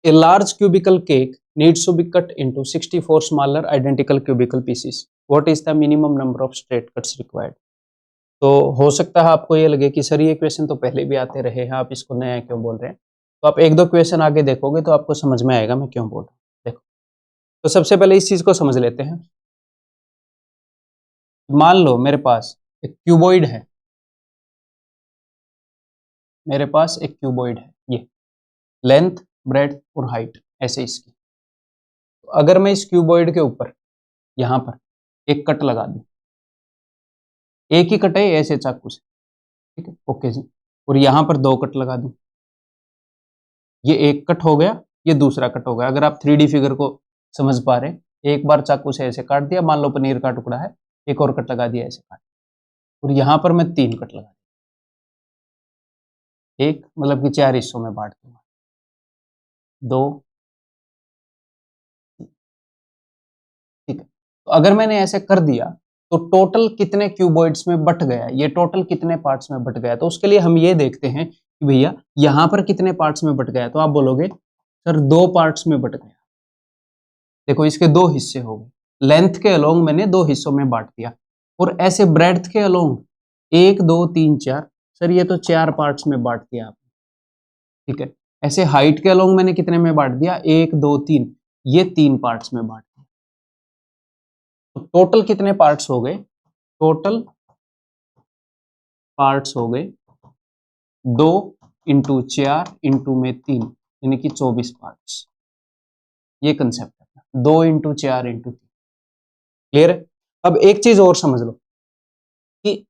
A large cubical cake needs to be cut into 64 smaller identical cubical pieces. What is the minimum number of straight cuts required? तो हो सकता है आपको ये लगे कि सर ये क्वेश्चन तो पहले भी आते रहे हैं, आप इसको नया क्यों बोल रहे हैं? तो आप एक दो क्वेश्चन आगे देखोगे तो आपको समझ में आएगा मैं क्यों बोल रहा हूँ। देखो, तो सबसे पहले इस चीज को समझ लेते हैं। मान लो मेरे पास एक क्यूबॉइड है, मेरे पास एक क्यूबॉइड है, ये लेंथ, ब्रेड्थ और हाइट ऐसे इसकी। तो अगर मैं इस क्यूबॉइड के ऊपर यहाँ पर एक कट लगा दूं, एक ही कट है ऐसे चाकू से, ठीक है, ओके जी, और यहाँ पर दो कट लगा दूं, ये एक कट हो गया, ये दूसरा कट हो गया। अगर आप 3D फिगर को समझ पा रहे, एक बार चाकू से ऐसे काट दिया, मान लो पनीर का टुकड़ा है, एक और कट लगा दिया ऐसे काट, और यहाँ पर मैं 3 कट लगा दिया, एक मतलब कि 4 हिस्सों में बांट दूंगा, 2, ठीक है। तो अगर मैंने ऐसे कर दिया तो टोटल कितने क्यूबॉइड्स में बट गया, ये टोटल कितने पार्ट्स में बट गया? तो उसके लिए हम ये देखते हैं कि भैया यहाँ पर कितने पार्ट्स में बट गया। तो आप बोलोगे सर 2 पार्ट्स में बट गया। देखो इसके 2 हिस्से हो गए, लेंथ के अलोंग मैंने 2 हिस्सों में बांट दिया, और ऐसे ब्रेड्थ के अलोंग 1 2 3 4, सर ये तो 4 पार्ट्स में बांट दिया आपने, ठीक है। ऐसे हाइट के अलोंग मैंने कितने में बांट दिया, 1 2 3, ये 3 पार्ट्स में बांट दिया। तो टोटल कितने पार्ट्स हो गए? टोटल पार्ट्स हो गए 2 इंटू 4 इंटू में 3, यानी कि 24 पार्ट्स। ये कंसेप्ट है, 2 इंटू 4 इंटू 3। क्लियर है? अब एक चीज और समझ लो कि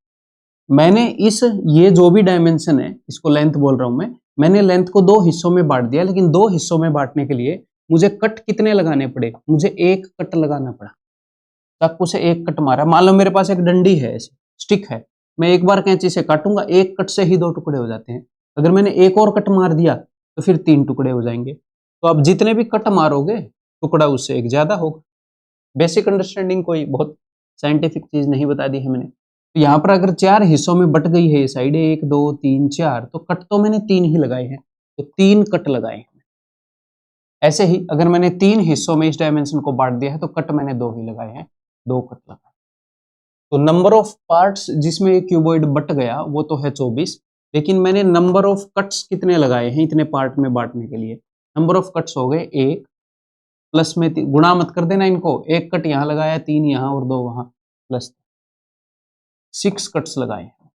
मैंने ये जो भी डायमेंशन है, इसको लेंथ बोल रहा हूं मैंने लेंथ को 2 हिस्सों में बांट दिया, लेकिन 2 हिस्सों में बांटने के लिए मुझे कट कितने लगाने पड़े? मुझे एक कट लगाना पड़ा। चाकू से एक कट मारा, मान लो मेरे पास एक डंडी है, ऐसे स्टिक है, मैं एक बार कैंची से काटूंगा, एक कट से ही 2 टुकड़े हो जाते हैं। अगर मैंने एक और कट मार दिया तो फिर 3 टुकड़े हो जाएंगे। तो आप जितने भी कट मारोगे टुकड़ा उससे एक ज्यादा होगा। बेसिक अंडरस्टैंडिंग, कोई बहुत साइंटिफिक चीज नहीं बता दी है मैंने। तो यहाँ पर अगर 4 हिस्सों में बट गई है ये साइड, 1 2 3 4, तो कट तो मैंने 3 ही लगाए हैं, तो 3 कट लगाए हैं। ऐसे ही अगर मैंने 3 हिस्सों में इस डायमेंशन को बांट दिया है तो कट मैंने 2 ही लगाए हैं, 2 कट लगाए। तो नंबर ऑफ पार्ट्स जिसमें ये क्यूबॉइड बट गया वो तो है 24, लेकिन मैंने नंबर ऑफ कट्स कितने लगाए हैं इतने पार्ट में बांटने के लिए? नंबर ऑफ कट्स हो गए 1, प्लस में गुणा मत कर देना इनको, एक कट यहाँ लगाया, 3 यहाँ और 2 वहां, प्लस 6 कट्स लगाए हैं।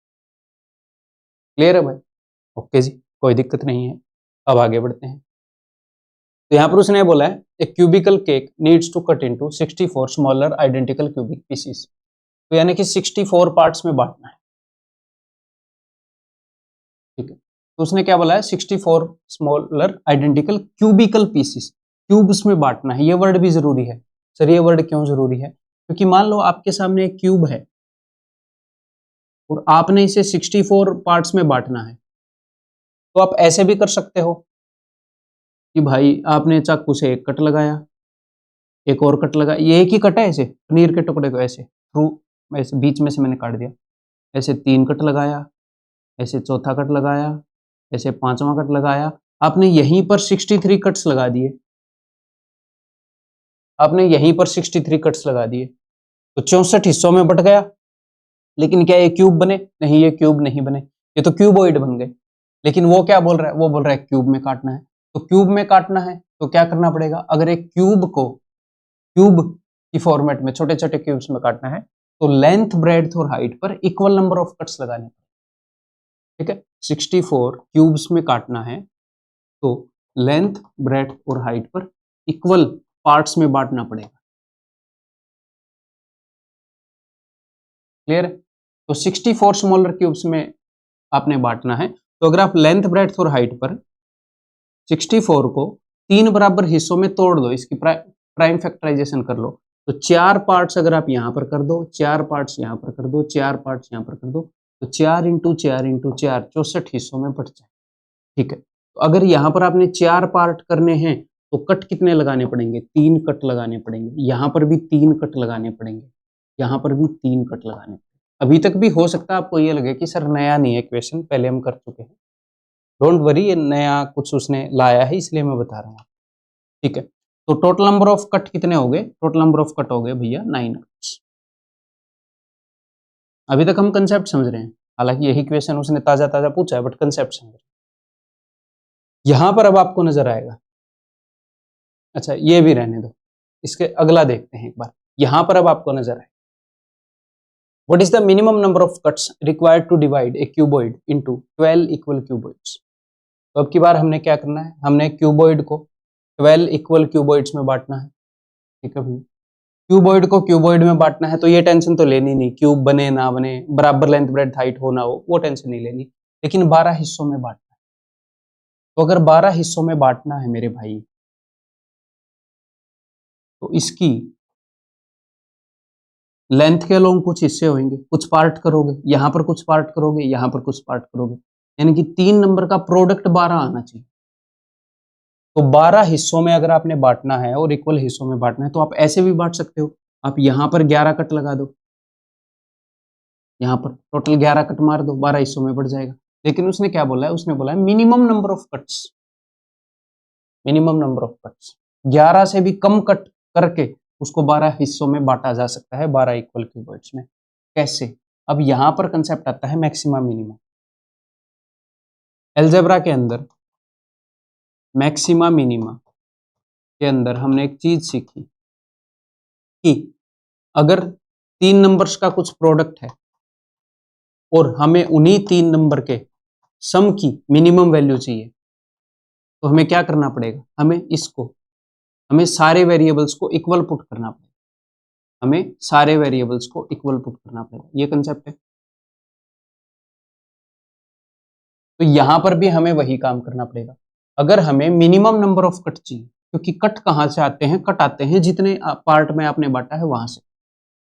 क्लियर है भाई? ओके जी, कोई दिक्कत नहीं है। अब आगे बढ़ते हैं। तो यहाँ पर उसने बोला है a cubical cake needs to cut into 64 smaller identical cubic pieces. तो यानी कि 64 पार्ट्स में बांटना है, ठीक है। तो उसने क्या बोला है, 64 smaller identical cubical pieces, cubes में बांटना है। ये वर्ड भी जरूरी है। सर ये वर्ड क्यों जरूरी है? क्योंकि मान लो आपके सामने एक क्यूब है और आपने इसे 64 पार्ट्स में बांटना है, तो आप ऐसे भी कर सकते हो कि भाई आपने चाकू से एक कट लगाया, एक और कट लगाया, ये एक ही कट है, ऐसे पनीर के टुकड़े को ऐसे थ्रू ऐसे बीच में से मैंने काट दिया, ऐसे 3 कट लगाया, ऐसे चौथा कट लगाया, ऐसे 5वां कट लगाया, आपने यहीं पर 63 कट्स लगा दिए, आपने यहीं पर 63 कट्स लगा दिए, तो 64 हिस्सों में बट गया। लेकिन क्या ये क्यूब बने? नहीं, ये क्यूब नहीं बने, ये तो क्यूबॉइड बन गए। लेकिन वो क्या बोल रहा है? वो बोल रहा है क्यूब में काटना है। तो क्यूब में काटना है तो क्या करना पड़ेगा? अगर एक क्यूब को क्यूब की फॉर्मेट में छोटे छोटे क्यूब्स में काटना है तो लेंथ, ब्रेड्थ और हाइट पर इक्वल नंबर ऑफ कट्स लगाने, ठीक है। 64 क्यूब्स में काटना है तो लेंथ, ब्रेड्थ और हाइट पर इक्वल पार्ट्स में बांटना पड़ेगा। क्लियर है? तो 64 स्मॉलर क्यूब्स में आपने बांटना है। तो अगर आप लेंथ, ब्रेड्थ और हाइट पर 64 को 3 बराबर हिस्सों में तोड़ दो, इसकी प्राइम फैक्टराइजेशन कर लो, तो 4 पार्ट्स अगर आप यहां पर कर दो, 4 पार्ट्स यहां पर कर दो, 4 पार्ट्स यहां पर कर दो, तो 4 इंटू 4 इंटू 4 64 हिस्सों में बट जाए, ठीक है। तो अगर यहाँ पर आपने 4 पार्ट करने हैं तो कट कितने लगाने पड़ेंगे? 3 कट लगाने पड़ेंगे। यहाँ पर भी 3 कट लगाने पड़ेंगे, यहाँ पर भी 3 कट लगाने पड़ेंगे। अभी तक भी हो सकता है आपको ये लगे कि सर नया नहीं है क्वेश्चन, पहले हम कर चुके हैं। डोंट वरी, ये नया कुछ उसने लाया है इसलिए मैं बता रहा हूँ। ठीक है, तो टोटल नंबर ऑफ कट कितने हो गए? टोटल नंबर ऑफ कट हो गए भैया 9 कट्स। अभी तक हम कंसेप्ट समझ रहे हैं, हालांकि यही क्वेश्चन उसने ताजा ताजा पूछा है, बट कंसेप्ट समझ रहे हैं। यहां पर अब आपको नजर आएगा, अच्छा ये भी रहने दो, इसके अगला देखते हैं एक बार। यहां पर अब आपको नजर आए, what is the minimum number of cuts required to divide a cuboid into 12 equal cuboids. तो अब की बार हमने क्या करना है, हमने क्यूबॉइड को 12 इक्वल क्यूबॉइड्स में बांटना है। ठीक है भैया, क्यूबॉइड को क्यूबॉइड में बांटना है, तो ये टेंशन तो लेनी नहीं, क्यूब बने ना बने, बराबर लेंथ ब्रेड्थ हाइट हो ना हो, वो टेंशन नहीं लेनी, लेकिन 12 हिस्सों में बांटना है। तो अगर 12 हिस्सों में बांटना है मेरे भाई, तो इसकी लेंथ के अलोंग कुछ हिस्से होंगे, कुछ पार्ट करोगे, यहां पर कुछ पार्ट करोगे, यहां पर कुछ पार्ट करोगे, यानी कि 3 नंबर का प्रोडक्ट 12 आना चाहिए। तो 12 हिस्सों में अगर आपने बांटना है और इक्वल हिस्सों में बांटना है, तो आप ऐसे भी बांट सकते हो, आप यहां पर 11 कट लगा दो, यहां पर टोटल 11 कट मार दो, 12 हिस्सों में बढ़ जाएगा। लेकिन उसने क्या बोला है, उसने बोला है minimum number of cuts, minimum number of cuts 11 से भी कम कट करके उसको 12 हिस्सों में बांटा जा सकता है, 12 इक्वल क्यूबॉइड्स में। कैसे? अब यहां पर कंसेप्ट आता है मैक्सिमा मिनिमा। अलजेब्रा के अंदर मैक्सिमा मिनिमा के अंदर हमने एक चीज सीखी कि अगर 3 नंबर्स का कुछ प्रोडक्ट है और हमें उन्हीं 3 नंबर के सम की मिनिमम वैल्यू चाहिए, तो हमें क्या करना पड़ेगा, हमें सारे वेरिएबल्स को इक्वल पुट करना पड़ेगा, हमें सारे वेरिएबल्स को इक्वल पुट करना पड़ेगा, ये कंसेप्ट है। तो यहां पर भी हमें वही काम करना पड़ेगा। अगर हमें मिनिमम नंबर ऑफ कट चाहिए, क्योंकि कट कहां से आते हैं, कट आते हैं जितने पार्ट में आपने बांटा है वहां से।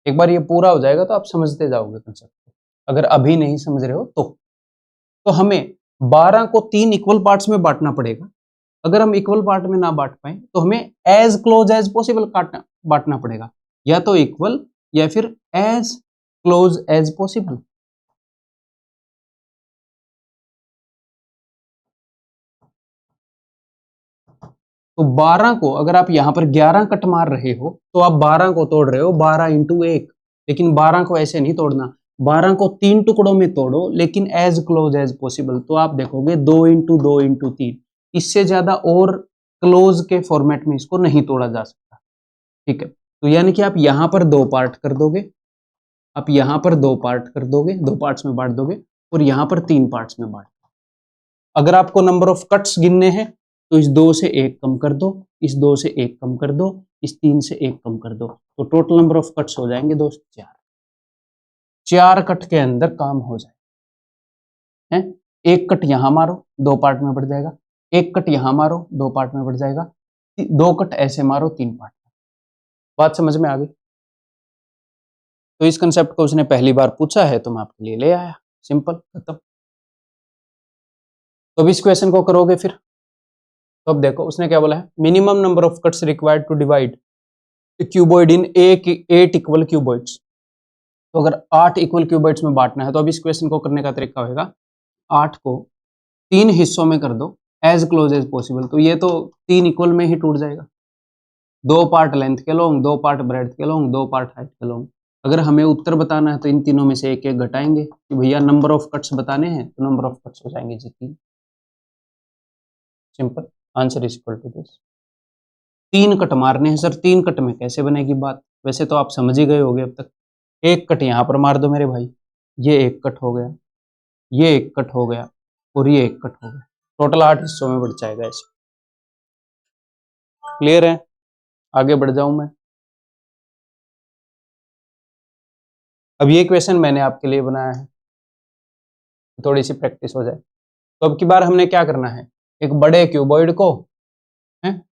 एक बार ये पूरा हो जाएगा तो आप समझते जाओगे कंसेप्ट को, अगर अभी नहीं समझ रहे हो तो हमें 12 को 3 इक्वल पार्ट्स में बांटना पड़ेगा। अगर हम इक्वल पार्ट में ना बांट पाए, तो हमें एज क्लोज एज पॉसिबल बांटना पड़ेगा, या तो इक्वल या फिर एज क्लोज एज पॉसिबल। तो 12 को अगर आप यहां पर 11 कट मार रहे हो, तो आप 12 को तोड़ रहे हो 12 इंटू 1, लेकिन 12 को ऐसे नहीं तोड़ना, 12 को 3 टुकड़ों में तोड़ो, लेकिन एज क्लोज एज पॉसिबल। तो आप देखोगे 2 इंटू 2 इंटू 3, इससे ज्यादा और क्लोज के फॉर्मेट में इसको नहीं तोड़ा जा सकता। ठीक है, तो यानी कि आप यहां पर 2 पार्ट कर दोगे, आप यहां पर 2 पार्ट कर दोगे, 2 पार्ट्स में बांट दोगे, और यहां पर 3 पार्ट्स में बांट। अगर आपको नंबर ऑफ कट्स गिनने हैं, तो इस 2 से 1 कम कर दो, इस 2 से 1 कम कर दो, इस 3 से 1 कम कर दो, तो टोटल नंबर ऑफ कट्स हो जाएंगे दोस्त 4। 4 कट के अंदर काम हो जाए है। एक कट यहां मारो, 2 पार्ट में बढ़ जाएगा, एक कट यहां मारो, 2 पार्ट में बढ़ जाएगा, 2 कट ऐसे मारो, 3 पार्ट में। बात समझ में आ गई? तो इस कंसेप्ट को उसने पहली बार पूछा है, तो मैं आपके लिए ले आया, सिंपल, खत्म। तो अब इस क्वेश्चन को करोगे फिर, तो अब देखो उसने क्या बोला है, minimum number of cuts required to divide cuboid in 8 equal cuboids. तो अगर 8 इक्वल क्यूबॉइड्स में बांटना है, तो अब इस क्वेश्चन को करने का तरीका होगा, 8 को 3 हिस्सों में कर दो एज क्लोज एज पॉसिबल। तो ये तो 3 इक्वल में ही टूट जाएगा, 2 पार्ट लेंथ के लॉन्ग, 2 पार्ट ब्रेड्थ के लॉन्ग, 2 पार्ट हाइट के लॉन्ग। अगर हमें उत्तर बताना है, तो इन तीनों में से एक एक घटाएंगे कि भैया नंबर ऑफ कट्स बताने हैं, तो नंबर ऑफ कट्स हो जाएंगे जी 3। Simple, answer is equal to this. 3 cut मारने हैं सर, 3 कट में कैसे बनेगी बात, वैसे तो आप समझ ही गए होगे अब तक। एक कट यहां पर मार दो मेरे भाई, ये एक कट हो गया, ये एक कट हो गया, और ये एक कट हो गया, टोटल 8 हिस्सों में बढ़ जाएगा ऐसे। क्लियर है? आगे बढ़ जाऊं मैं। अब ये क्वेश्चन मैंने आपके लिए बनाया है, थोड़ी सी प्रैक्टिस हो जाए। तो अब की बार हमने क्या करना है, एक बड़े क्यूबॉइड को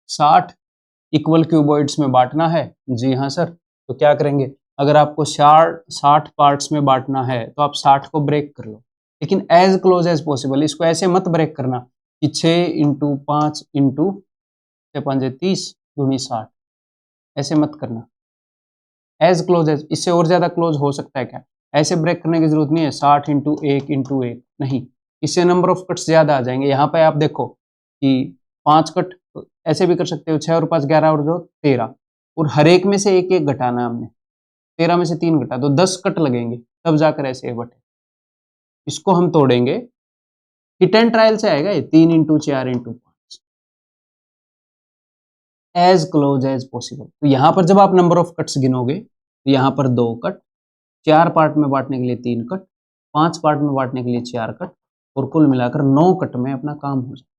60 इक्वल क्यूबॉइड्स में बांटना है। जी हाँ सर, तो क्या करेंगे, अगर आपको 60 पार्ट्स में बांटना है, तो आप 60 को ब्रेक कर लो, लेकिन एज क्लोज एज पॉसिबल। इसको ऐसे मत ब्रेक करना कि 6 इंटू 5 इंटू 5 30 दूनी 60, ऐसे मत करना। एज क्लोज एज, इससे और ज्यादा क्लोज हो सकता है क्या, ऐसे ब्रेक करने की जरूरत नहीं है, 60 इंटू 1 इंटू 1 नहीं, इससे नंबर ऑफ कट्स ज्यादा आ जाएंगे। यहाँ पे आप देखो कि 5 कट तो ऐसे भी कर सकते हो, 6 और 5 11 और 2 13, और हर एक में से एक एक घटाना है हमने। 13 में से 3 घटा तो 10 कट लगेंगे, तब जाकर ऐसे बटे। इसको हम तोड़ेंगे, हिट एंड ट्रायल से आएगा ये, 3 into 4 into 5, as close as possible. तो यहां पर जब आप नंबर ऑफ कट्स गिनोगे, तो यहां पर 2 कट, 4 पार्ट में बांटने के लिए 3 कट, 5 पार्ट में बांटने के लिए 4 कट, और कुल मिलाकर 9 कट में अपना काम हो जाए।